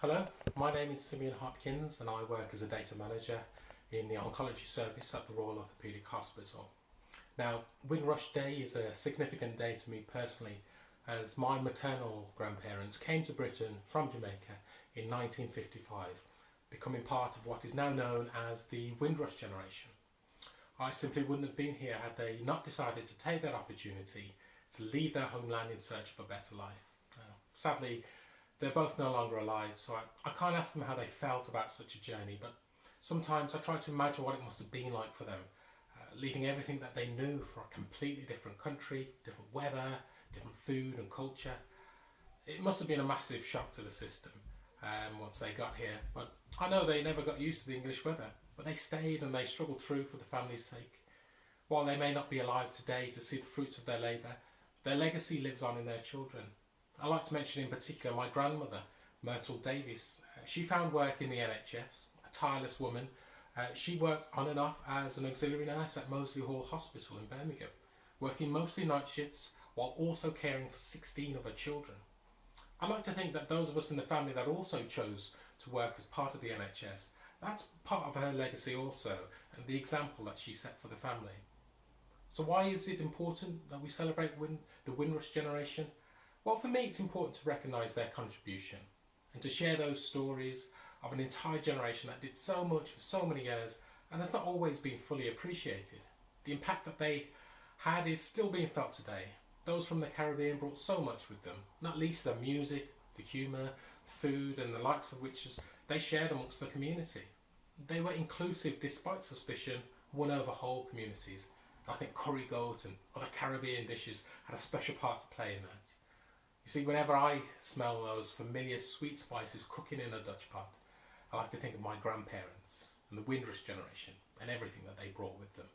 Hello, my name is Symeon Hopkins and I work as a data manager in the Oncology Service at the Royal Orthopaedic Hospital. Now, Windrush Day is a significant day to me personally, as my maternal grandparents came to Britain from Jamaica in 1955, becoming part of what is now known as the Windrush Generation. I simply wouldn't have been here had they not decided to take that opportunity to leave their homeland in search of a better life. Sadly, they're both no longer alive, so I can't ask them how they felt about such a journey, but sometimes I try to imagine what it must have been like for them, leaving everything that they knew for a completely different country, different weather, different food and culture. It must have been a massive shock to the system once they got here, but I know they never got used to the English weather, but they stayed and they struggled through for the family's sake. While they may not be alive today to see the fruits of their labour, their legacy lives on in their children. I like to mention in particular my grandmother, Myrtle Davies. She found work in the NHS, a tireless woman. She worked on and off as an auxiliary nurse at Moseley Hall Hospital in Birmingham, working mostly night shifts while also caring for 16 of her children. I like to think that those of us in the family that also chose to work as part of the NHS, that's part of her legacy also, and the example that she set for the family. So why is it important that we celebrate the Windrush Generation? Well, for me it's important to recognise their contribution and to share those stories of an entire generation that did so much for so many years and has not always been fully appreciated. The impact that they had is still being felt today. Those from the Caribbean brought so much with them, not least the music, the humour, food and the likes of which they shared amongst the community. They were inclusive despite suspicion, won over whole communities. I think curry goat and other Caribbean dishes had a special part to play in that. You see, whenever I smell those familiar sweet spices cooking in a Dutch pot, I like to think of my grandparents and the Windrush Generation and everything that they brought with them.